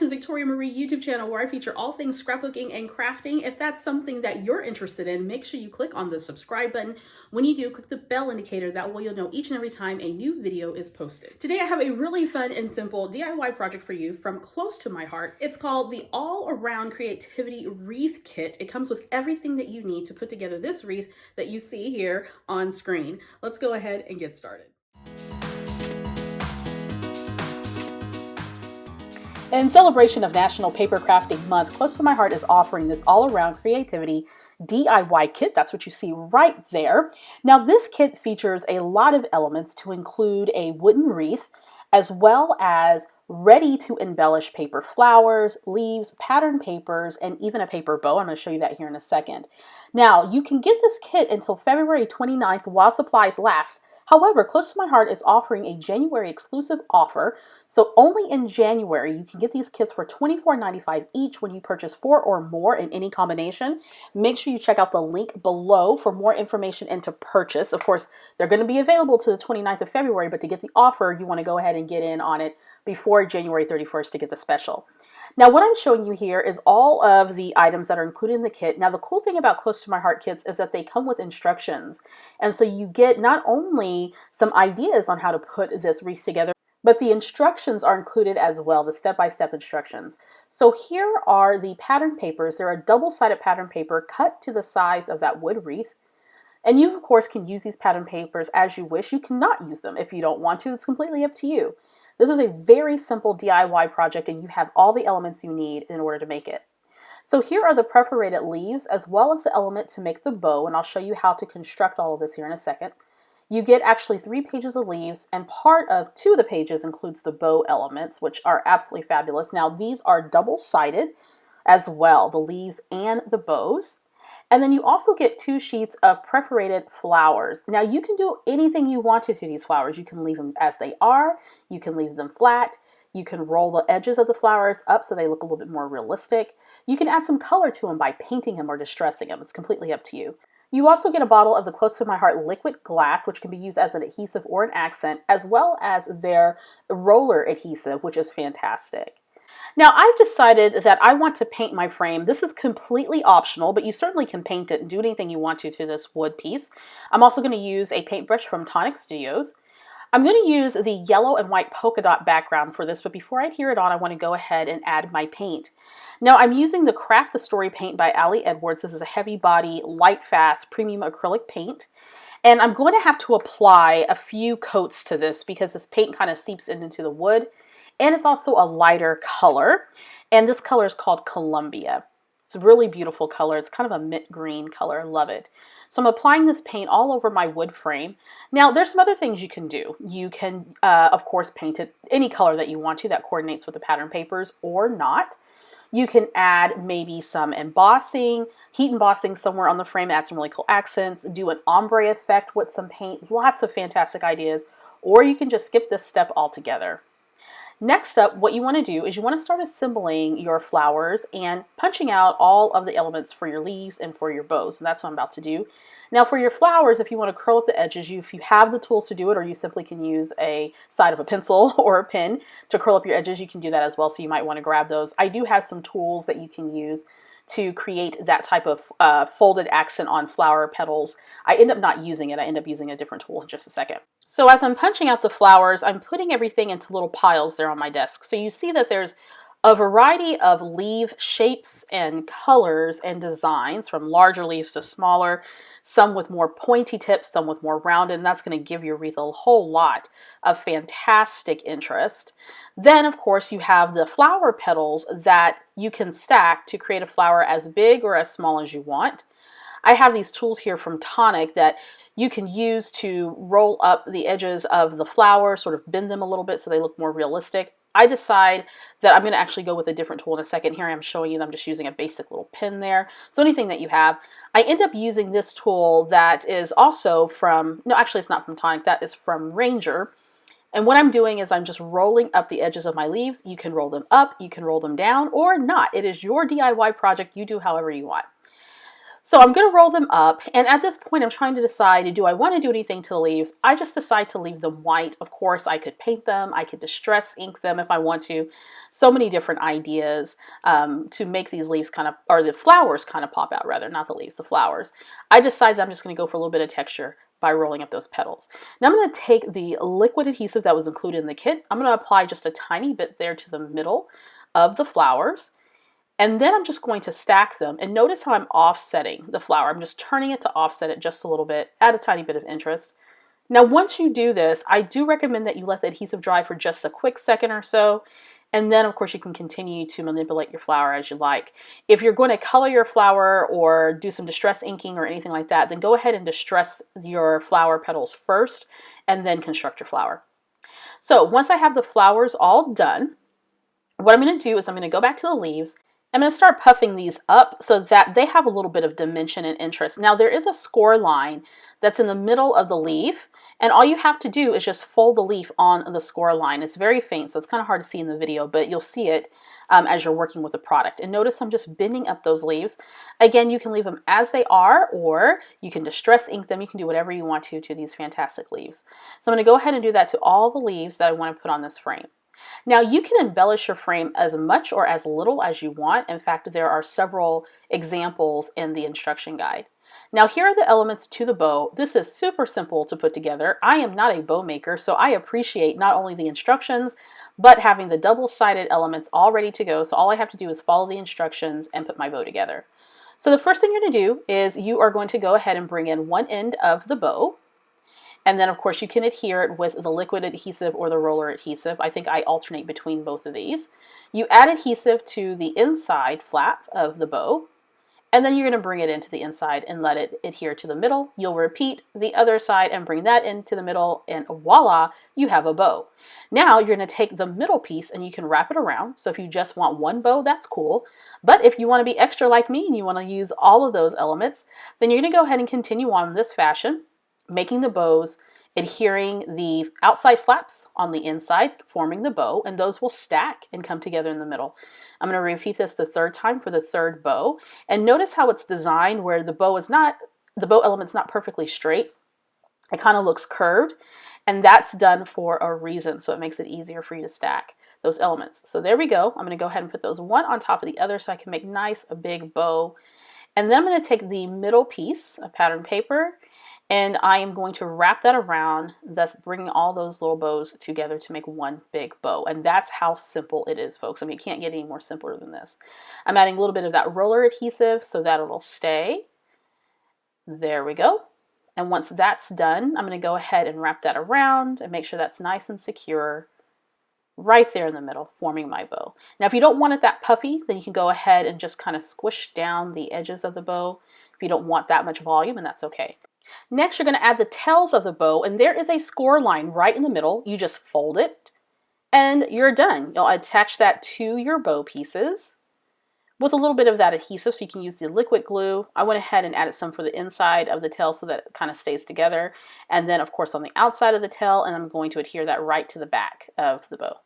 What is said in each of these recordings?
to the Victoria Marie YouTube channel, where I feature all things scrapbooking and crafting. If that's something that you're interested in, make sure you click on the subscribe button. When you do, click the bell indicator. That way you'll know each and every time a new video is posted. Today I have a really fun and simple DIY project for you from close to my heart. It's called the All Around Creativity Wreath Kit. It comes with everything that you need to put together this wreath that you see here on screen. Let's go ahead and get started. In celebration of National Paper Crafting Month, close to my heart is offering this all-around creativity DIY kit. That's what you see right there. Now, this kit features a lot of elements to include a wooden wreath, as well as ready to embellish paper flowers, leaves, pattern papers, and even a paper bow. I'm going to show you that here in a second. Now, you can get this kit until February 29th while supplies last. However, Close to My Heart is offering a January exclusive offer, so only in January you can get these kits for $24.95 each when you purchase 4 or more in any combination. Make sure you check out the link below for more information and to purchase. Of course, they're going to be available to the 29th of February, but to get the offer, you want to go ahead and get in on it before January 31st to get the special. Now, what I'm showing you here is all of the items that are included in the kit. Now, the cool thing about Close to My Heart kits is that they come with instructions. And so you get not only some ideas on how to put this wreath together, but the instructions are included as well, the step-by-step instructions. So here are the pattern papers. They're a double-sided pattern paper cut to the size of that wood wreath. And you, of course, can use these pattern papers as you wish. You cannot use them if you don't want to. It's completely up to you. This is a very simple DIY project, and you have all the elements you need in order to make it. So here are the perforated leaves, as well as the element to make the bow, and I'll show you how to construct all of this here in a second. You get actually 3 pages of leaves, and part of 2 of the pages includes the bow elements, which are absolutely fabulous. Now, these are double-sided as well, the leaves and the bows. And then you also get 2 sheets of perforated flowers. Now, you can do anything you want to these flowers. You can leave them as they are. You can leave them flat. You can roll the edges of the flowers up so they look a little bit more realistic. You can add some color to them by painting them or distressing them. It's completely up to you. You also get a bottle of the Close to My Heart liquid glass, which can be used as an adhesive or an accent, as well as their roller adhesive, which is fantastic. Now, I've decided that I want to paint my frame. This is completely optional, but you certainly can paint it and do anything you want to this wood piece. I'm also going to use a paintbrush from Tonic Studios. I'm going to use the yellow and white polka dot background for this, but before I adhere it on, I want to go ahead and add my paint. Now, I'm using the Craft the Story paint by Ali Edwards. This is a heavy body, light fast, premium acrylic paint. And I'm going to have to apply a few coats to this because this paint kind of seeps into the wood. And it's also a lighter color, and this color is called Columbia. It's a really beautiful color. It's kind of a mint green color. I love it. So I'm applying this paint all over my wood frame. Now, there's some other things you can do. You can, of course, paint it any color that you want to that coordinates with the pattern papers or not. You can add maybe some embossing, heat embossing somewhere on the frame, add some really cool accents, do an ombre effect with some paint, lots of fantastic ideas, or you can just skip this step altogether. Next up, what you want to do is you want to start assembling your flowers and punching out all of the elements for your leaves and for your bows. And that's what I'm about to do. Now, for your flowers, if you want to curl up the edges, if you have the tools to do it, or you simply can use a side of a pencil or a pen to curl up your edges, you can do that as well. So you might want to grab those. I do have some tools that you can use to create that type of folded accent on flower petals. I end up not using it. I end up using a different tool in just a second. So as I'm punching out the flowers, I'm putting everything into little piles there on my desk. So you see that there's a variety of leaf shapes and colors and designs, from larger leaves to smaller, some with more pointy tips, some with more rounded, and that's going to give your wreath a whole lot of fantastic interest. Then, of course, you have the flower petals that you can stack to create a flower as big or as small as you want. I have these tools here from Tonic that you can use to roll up the edges of the flower, sort of bend them a little bit so they look more realistic. I decide that I'm going to actually go with a different tool in a second. Here I am showing you that I'm just using a basic little pin there. So anything that you have. I end up using this tool that is also from, no, actually it's not from Tonic, that is from Ranger. And what I'm doing is I'm just rolling up the edges of my leaves. You can roll them up, you can roll them down, or not. It is your DIY project. You do however you want. So I'm going to roll them up, and at this point I'm trying to decide, do I want to do anything to the leaves? I just decide to leave them white. Of course, I could paint them, I could distress ink them if I want to. So many different ideas to make these leaves kind of, or the flowers kind of pop out rather, not the leaves, the flowers. I decided I'm just going to go for a little bit of texture by rolling up those petals. Now I'm going to take the liquid adhesive that was included in the kit. I'm going to apply just a tiny bit there to the middle of the flowers. And then I'm just going to stack them, and notice how I'm offsetting the flower. I'm just turning it to offset it just a little bit, add a tiny bit of interest. Now, once you do this, I do recommend that you let the adhesive dry for just a quick second or so. And then, of course, you can continue to manipulate your flower as you like. If you're going to color your flower or do some distress inking or anything like that, then go ahead and distress your flower petals first and then construct your flower. So once I have the flowers all done, what I'm going to do is I'm going to go back to the leaves. I'm going to start puffing these up so that they have a little bit of dimension and interest. Now there is a score line that's in the middle of the leaf, and all you have to do is just fold the leaf on the score line. It's very faint, so it's kind of hard to see in the video, but you'll see it as you're working with the product. And notice I'm just bending up those leaves. Again, you can leave them as they are, or you can distress ink them. You can do whatever you want to these fantastic leaves. So I'm going to go ahead and do that to all the leaves that I want to put on this frame. Now you can embellish your frame as much or as little as you want. In fact, there are several examples in the instruction guide. Now here are the elements to the bow. This is super simple to put together. I am not a bow maker, so I appreciate not only the instructions, but having the double-sided elements all ready to go. So all I have to do is follow the instructions and put my bow together. So the first thing you're going to do is you are going to go ahead and bring in one end of the bow. And then, of course, you can adhere it with the liquid adhesive or the roller adhesive. I think I alternate between both of these. You add adhesive to the inside flap of the bow, and then you're going to bring it into the inside and let it adhere to the middle. You'll repeat the other side and bring that into the middle, and voila, you have a bow. Now you're going to take the middle piece and you can wrap it around. So if you just want one bow, that's cool. But if you want to be extra like me and you want to use all of those elements, then you're going to go ahead and continue on in this fashion, making the bows, adhering the outside flaps on the inside, forming the bow, and those will stack and come together in the middle. I'm going to repeat this the third time for the third bow, and notice how it's designed where the bow element's not perfectly straight. It kind of looks curved, and that's done for a reason, so it makes it easier for you to stack those elements. So there we go. I'm going to go ahead and put those one on top of the other so I can make nice a big bow. And then I'm going to take the middle piece of pattern paper, and I am going to wrap that around, thus bringing all those little bows together to make one big bow. And that's how simple it is, folks. I mean, you can't get any more simpler than this. I'm adding a little bit of that roller adhesive so that it'll stay. There we go. And once that's done, I'm going to go ahead and wrap that around and make sure that's nice and secure right there in the middle, forming my bow. Now, if you don't want it that puffy, then you can go ahead and just kind of squish down the edges of the bow if you don't want that much volume, and that's okay. Next, you're going to add the tails of the bow, and there is a score line right in the middle. You just fold it, and you're done. You'll attach that to your bow pieces with a little bit of that adhesive, so you can use the liquid glue. I went ahead and added some for the inside of the tail so that it kind of stays together, and then, of course, on the outside of the tail, and I'm going to adhere that right to the back of the bow.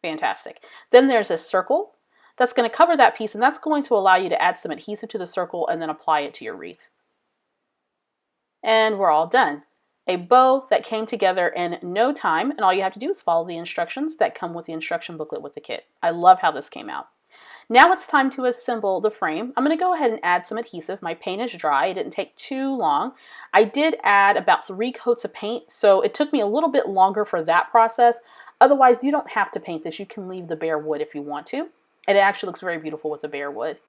Fantastic. Then there's a circle that's going to cover that piece, and that's going to allow you to add some adhesive to the circle and then apply it to your wreath. And we're all done. A bow that came together in no time, and all you have to do is follow the instructions that come with the instruction booklet with the kit. I love how this came out. Now it's time to assemble the frame. I'm going to go ahead and add some adhesive. My paint is dry. It didn't take too long. I did add about 3 coats of paint, so it took me a little bit longer for that process. Otherwise, you don't have to paint this. You can leave the bare wood if you want to, and it actually looks very beautiful with the bare wood.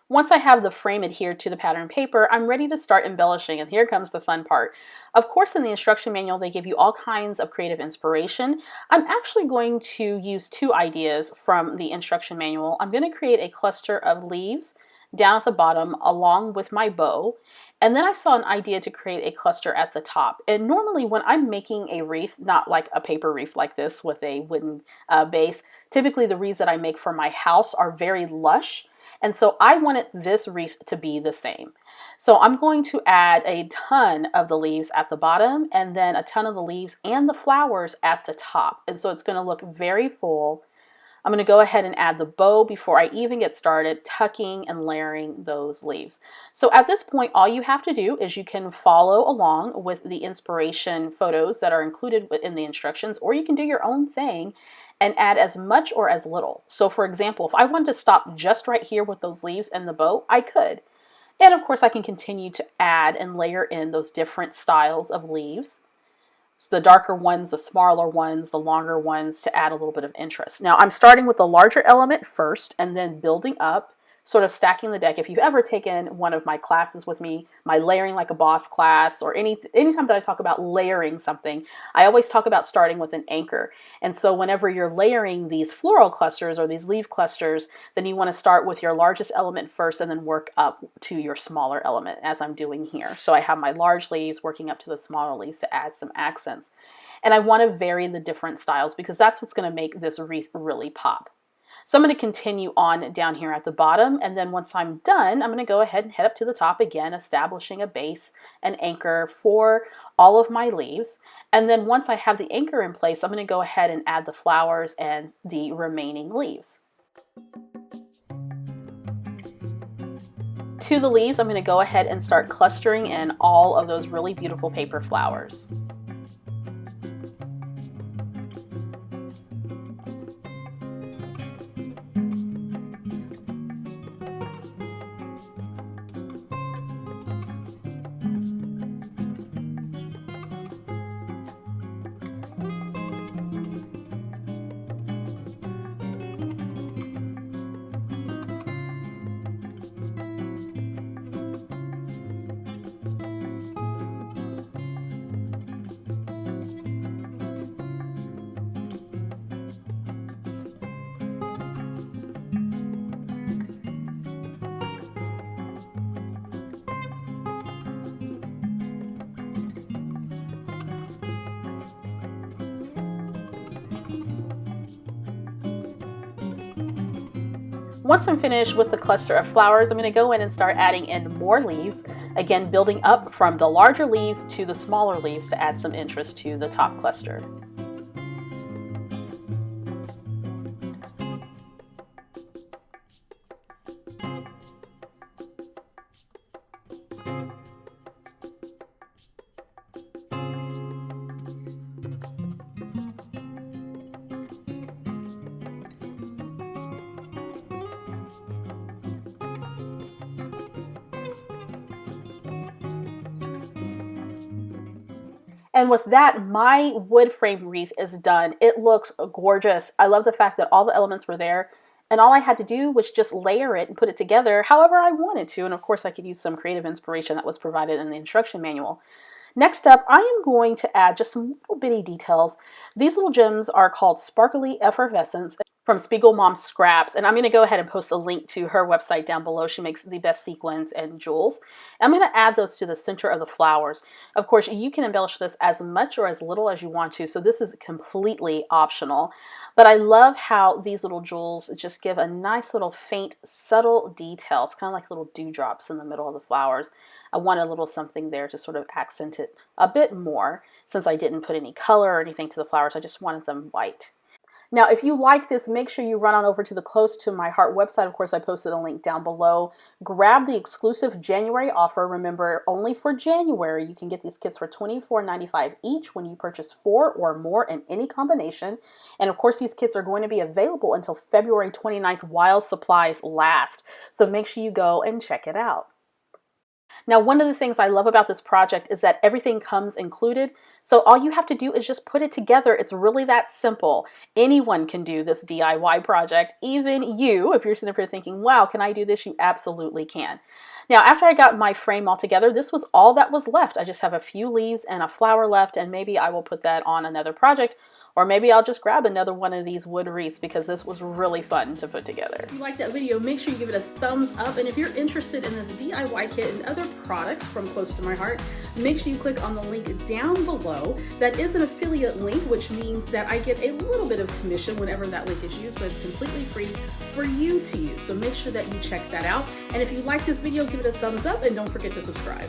Once I have the frame adhered to the pattern paper, I'm ready to start embellishing, and here comes the fun part. Of course, in the instruction manual, they give you all kinds of creative inspiration. I'm actually going to use 2 ideas from the instruction manual. I'm going to create a cluster of leaves down at the bottom along with my bow, and then I saw an idea to create a cluster at the top. And normally when I'm making a wreath, not like a paper wreath like this with a wooden base, typically the wreaths that I make for my house are very lush. And so I wanted this wreath to be the same. So I'm going to add a ton of the leaves at the bottom and then a ton of the leaves and the flowers at the top. And so it's going to look very full. I'm going to go ahead and add the bow before I even get started tucking and layering those leaves. So at this point, all you have to do is you can follow along with the inspiration photos that are included in the instructions, or you can do your own thing and add as much or as little. So for example, if I wanted to stop just right here with those leaves and the bow, I could. And of course I can continue to add and layer in those different styles of leaves. So the darker ones, the smaller ones, the longer ones, to add a little bit of interest. Now I'm starting with the larger element first and then building up, sort of stacking the deck. If you've ever taken one of my classes with me, my Layering Like a Boss class, or anytime that I talk about layering something, I always talk about starting with an anchor. And so whenever you're layering these floral clusters or these leaf clusters, then you want to start with your largest element first and then work up to your smaller element, as I'm doing here. So I have my large leaves working up to the smaller leaves to add some accents. And I want to vary the different styles because that's what's going to make this wreath really pop. So I'm going to continue on down here at the bottom, and then once I'm done, I'm going to go ahead and head up to the top again, establishing a base, an anchor for all of my leaves. And then once I have the anchor in place, I'm going to go ahead and add the flowers and the remaining leaves. To the leaves, I'm going to go ahead and start clustering in all of those really beautiful paper flowers. Once I'm finished with the cluster of flowers, I'm going to go in and start adding in more leaves, again building up from the larger leaves to the smaller leaves to add some interest to the top cluster. And with that, my wood frame wreath is done. It looks gorgeous. I love the fact that all the elements were there and all I had to do was just layer it and put it together however I wanted to. And of course I could use some creative inspiration that was provided in the instruction manual. Next up, I am going to add just some little bitty details. These little gems are called Sparkly Effervescence from Spiegel Mom Scraps, and I'm going to go ahead and post a link to her website down below. She makes the best sequins and jewels. I'm going to add those to the center of the flowers. Of course, you can embellish this as much or as little as you want to, so this is completely optional. But I love how these little jewels just give a nice little faint, subtle detail. It's kind of like little dewdrops in the middle of the flowers. I want a little something there to sort of accent it a bit more. Since I didn't put any color or anything to the flowers, I just wanted them white. Now, if you like this, make sure you run on over to the Close to My Heart website. Of course, I posted a link down below. Grab the exclusive January offer. Remember, only for January, you can get these kits for $24.95 each when you purchase 4 or more in any combination. And of course, these kits are going to be available until February 29th while supplies last. So make sure you go and check it out. Now, one of the things I love about this project is that everything comes included. So all you have to do is just put it together. It's really that simple. Anyone can do this DIY project, even you. If you're sitting up here thinking, wow, can I do this? You absolutely can. Now, after I got my frame all together, this was all that was left. I just have a few leaves and a flower left, and maybe I will put that on another project. Or maybe I'll just grab another one of these wood wreaths because this was really fun to put together. If you liked that video, make sure you give it a thumbs up. And if you're interested in this DIY kit and other products from Close to My Heart, make sure you click on the link down below. That is an affiliate link, which means that I get a little bit of commission whenever that link is used, but it's completely free for you to use. So make sure that you check that out. And if you like this video, give it a thumbs up and don't forget to subscribe.